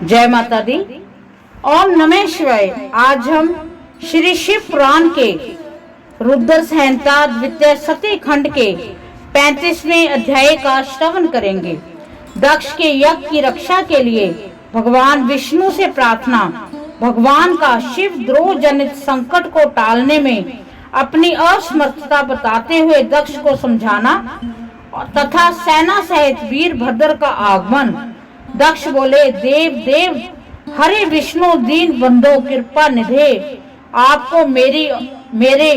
जय माता दी। ओम नमः शिवाय। आज हम श्री शिव पुराण के रुद्र संहिता द्वितीय सती खंड के 35वें अध्याय का श्रवण करेंगे। दक्ष के यज्ञ की रक्षा के लिए भगवान विष्णु से प्रार्थना। भगवान का शिव द्रोह जनित संकट को टालने में अपनी असमर्थता बताते हुए दक्ष को समझाना तथा सेना सहित वीरभद्र का आगमन। दक्ष बोले, देव देव हरे विष्णु दीन बंधो कृपा निधे, आपको मेरे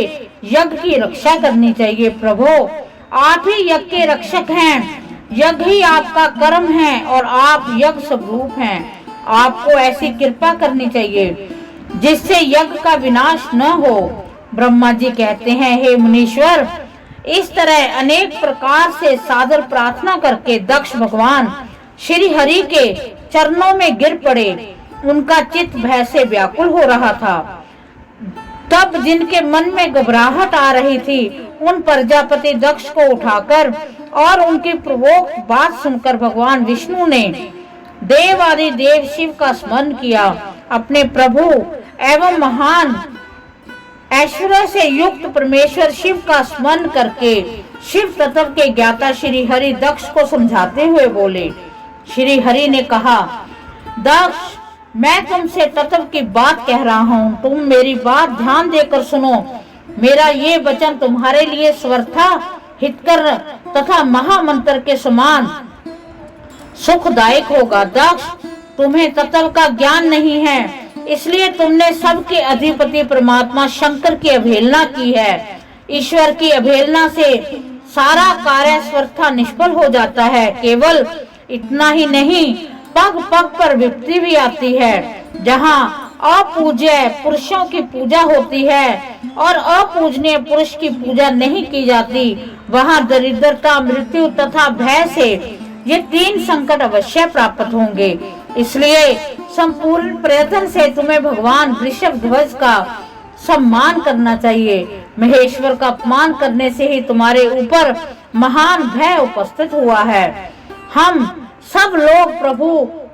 यज्ञ की रक्षा करनी चाहिए। प्रभु आप ही यज्ञ के रक्षक हैं, यज्ञ ही आपका कर्म है और आप यज्ञ स्वरूप हैं। आपको ऐसी कृपा करनी चाहिए जिससे यज्ञ का विनाश न हो। ब्रह्मा जी कहते हैं, हे मुनीश्वर, इस तरह अनेक प्रकार से सादर प्रार्थना करके दक्ष भगवान श्री हरि के चरणों में गिर पड़े। उनका चित्त भय से व्याकुल हो रहा था। तब जिनके मन में घबराहट आ रही थी, उन प्रजापति दक्ष को उठाकर और उनकी प्रवोक्त बात सुनकर भगवान विष्णु ने देव आदि देव शिव का स्मरण किया। अपने प्रभु एवं महान ऐश्वर्य से युक्त परमेश्वर शिव का स्मरण करके शिव तत्व के ज्ञाता श्री हरि दक्ष को समझाते हुए बोले। श्री हरि ने कहा, दक्ष, मैं तुमसे तत्व की बात कह रहा हूँ, तुम मेरी बात ध्यान देकर सुनो। मेरा ये वचन तुम्हारे लिए स्वर्था, हितकर तथा महामंत्र के समान सुखदायक होगा। दक्ष, तुम्हें तत्व का ज्ञान नहीं है, इसलिए तुमने सबके अधिपति परमात्मा शंकर की अवहेलना की है। ईश्वर की अवहेलना से सारा कार्य स्वर्था निष्फल हो जाता है। केवल इतना ही नहीं, पग पग पर विपत्ति भी आती है। जहाँ अपूज्य पुरुषों की पूजा होती है और अपूजनीय पुरुष की पूजा नहीं की जाती, वहाँ दरिद्रता, मृत्यु तथा भय से ये तीन संकट अवश्य प्राप्त होंगे। इसलिए संपूर्ण प्रयत्न से तुम्हें भगवान वृषभ ध्वज का सम्मान करना चाहिए। महेश्वर का अपमान करने से ही तुम्हारे ऊपर महान भय उपस्थित हुआ है। हम सब लोग प्रभु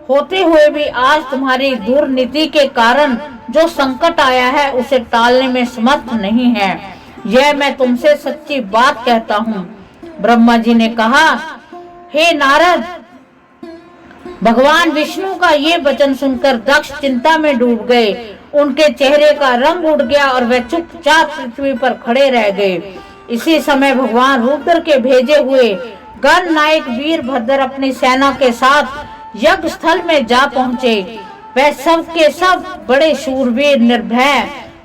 होते हुए भी आज तुम्हारी दुर्नीति के कारण जो संकट आया है उसे टालने में समर्थ नहीं है। यह मैं तुमसे सच्ची बात कहता हूँ। ब्रह्मा जी ने कहा, हे नारद, भगवान विष्णु का ये वचन सुनकर दक्ष चिंता में डूब गए। उनके चेहरे का रंग उड़ गया और वे चुपचाप पृथ्वी पर खड़े रह गए। इसी समय भगवान रुद्र के भेजे हुए गण नायक वीरभद्र अपनी सेना के साथ यज्ञ स्थल में जा पहुंचे। वे सब के सब बड़े शूरवीर, निर्भय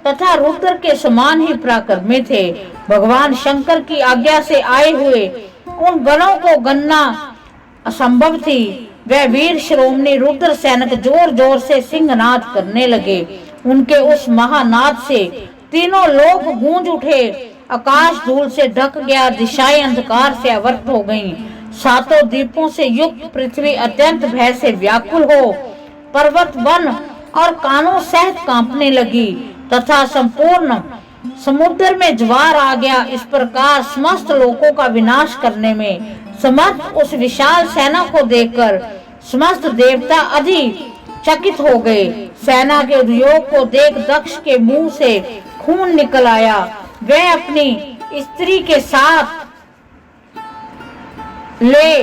तथा रुद्र के समान ही पराक्रमी थे। भगवान शंकर की आज्ञा से आए हुए उन गणों को गणना असंभव थी। वे वीर श्रोमणी रुद्र सैनिक जोर जोर से सिंहनाद करने लगे। उनके उस महानाद से तीनों लोग गूंज उठे। आकाश धूल से ढक गया, दिशाएं अंधकार से आवृत हो गईं। सातों दीपों से युक्त पृथ्वी अत्यंत भय से व्याकुल हो पर्वत, वन और कानों सहित कांपने लगी तथा संपूर्ण समुद्र में ज्वार आ गया। इस प्रकार समस्त लोगों का विनाश करने में समर्थ उस विशाल सेना को देखकर समस्त देवता चकित हो गए। सेना के उद्योग को देख दक्ष के मुंह से खून निकल आया। वे अपनी स्त्री के साथ ले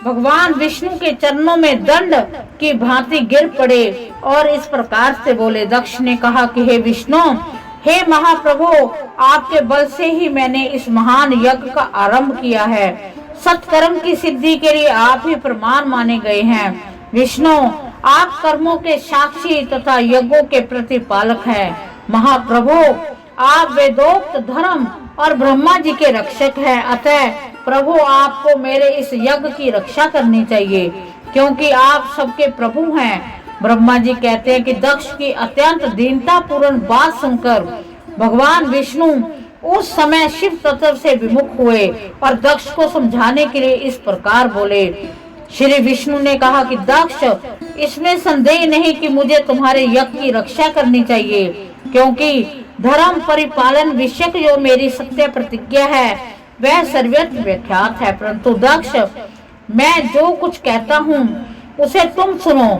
भगवान विष्णु के चरणों में दंड की भांति गिर पड़े और इस प्रकार से बोले। दक्ष ने कहा कि हे विष्णु, हे महाप्रभु, आपके बल से ही मैंने इस महान यज्ञ का आरंभ किया है। सत्कर्म की सिद्धि के लिए आप ही प्रमाण माने गए हैं। विष्णु, आप कर्मों के साक्षी तथा यज्ञों के प्रतिपालक हैं। महाप्रभु, आप वेदोक्त धर्म और ब्रह्मा जी के रक्षक हैं। अतः प्रभु, आपको मेरे इस यज्ञ की रक्षा करनी चाहिए, क्योंकि आप सबके प्रभु हैं। ब्रह्मा जी कहते हैं कि दक्ष की अत्यंत दीनता पूर्ण बात सुनकर भगवान विष्णु उस समय शिव तत्व से विमुख हुए और दक्ष को समझाने के लिए इस प्रकार बोले। श्री विष्णु ने कहा कि दक्ष, इसमें संदेह नहीं कि मुझे तुम्हारे यज्ञ की रक्षा करनी चाहिए, क्योंकि धर्म परिपालन विषयक जो मेरी सत्य प्रतिज्ञा है वह सर्वत्र विख्यात है। परंतु दक्ष, मैं जो कुछ कहता हूँ उसे तुम सुनो।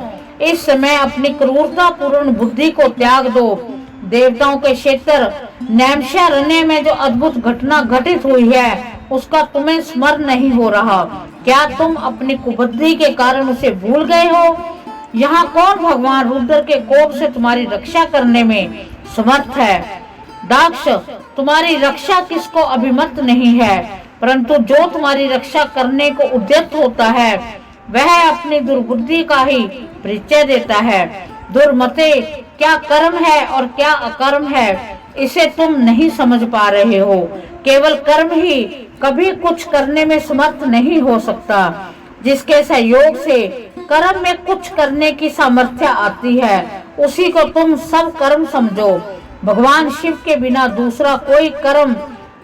इस समय अपनी क्रूरता पूर्ण बुद्धि को त्याग दो। देवताओं के क्षेत्र नैमिषारण्य में जो अद्भुत घटना घटित हुई है उसका तुम्हें स्मरण नहीं हो रहा। क्या तुम अपनी कुबुद्धि के कारण उसे भूल गए हो? यहाँ कौन भगवान रुद्र के कोप से तुम्हारी रक्षा करने में समर्थ है? दाक्ष, तुम्हारी रक्षा किसको अभिमत नहीं है, परंतु जो तुम्हारी रक्षा करने को उद्यत होता है वह अपनी दुर्बुद्धि का ही परिचय देता है। दुर्मते, क्या कर्म है और क्या अकर्म है इसे तुम नहीं समझ पा रहे हो। केवल कर्म ही कभी कुछ करने में समर्थ नहीं हो सकता। जिसके सहयोग से कर्म में कुछ करने की सामर्थ्य आती है उसी को तुम सब कर्म समझो। भगवान शिव के बिना दूसरा कोई कर्म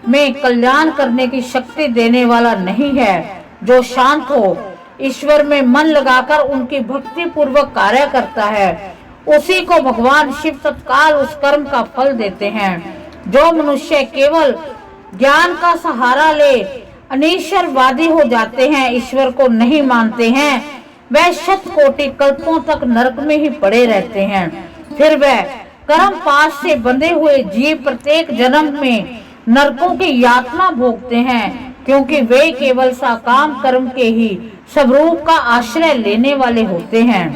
में कल्याण करने की शक्ति देने वाला नहीं है। जो शांत हो, ईश्वर में मन लगाकर उनकी भक्ति पूर्वक कार्य करता है उसी को भगवान शिव तत्काल उस कर्म का फल देते हैं। जो मनुष्य केवल ज्ञान का सहारा ले अनिश्वरवादी हो जाते हैं, ईश्वर को नहीं मानते हैं, वह शत कोटि कल्पों तक नरक में ही पड़े रहते हैं। फिर वह कर्म पाश से बंधे हुए जीव प्रत्येक जन्म में नरकों की यातना भोगते हैं, क्योंकि वे केवल सकाम कर्म के ही स्वरूप का आश्रय लेने वाले होते हैं।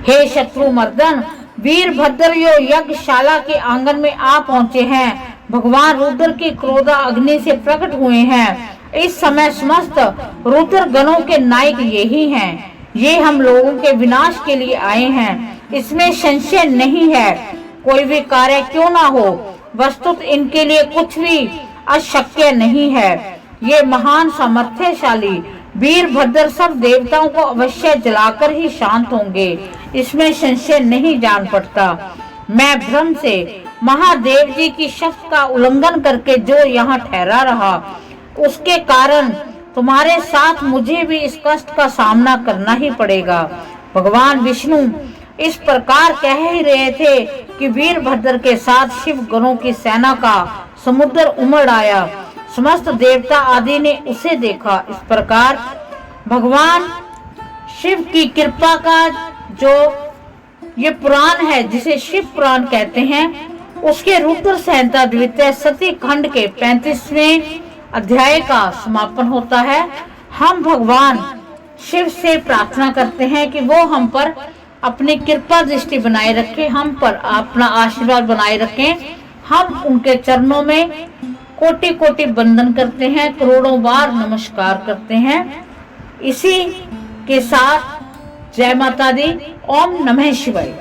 हे शत्रु मर्दन, वीरभद्र यो यज्ञशाला के आंगन में आ पहुँचे हैं। भगवान रुद्र की क्रोधा अग्नि से प्रकट हुए हैं। इस समय समस्त रुद्र गणों के नायक यही हैं। ये हम लोगों के विनाश के लिए आए हैं, इसमें संशय नहीं है। कोई भी कार्य क्यों ना हो, वस्तुत इनके लिए कुछ भी अशक्य नहीं है। ये महान सामर्थ्यशाली वीरभद्र सब देवताओं को अवश्य जलाकर ही शांत होंगे, इसमें संशय नहीं जान पड़ता। मैं भ्रम से महादेव जी की शर्त का उल्लंघन करके जो यहाँ ठहरा रहा, उसके कारण तुम्हारे साथ मुझे भी इस कष्ट का सामना करना ही पड़ेगा। भगवान विष्णु इस प्रकार कह ही रहे थे कि वीरभद्र के साथ शिव गणों की सेना का समुद्र उमड़ आया। समस्त देवता आदि ने उसे देखा। इस प्रकार भगवान शिव की कृपा का जो ये पुराण है, जिसे शिव पुराण कहते हैं, उसके रुद्र संहिता द्वितीय सती खंड के 35वें अध्याय का समापन होता है। हम भगवान शिव से प्रार्थना करते हैं कि वो हम पर अपनी कृपा दृष्टि बनाए रखें, हम पर अपना आशीर्वाद बनाए रखें। हम उनके चरणों में कोटि कोटि वंदन करते हैं, करोड़ों बार नमस्कार करते हैं। इसी के साथ जय माता दी। ओम नमः शिवाय।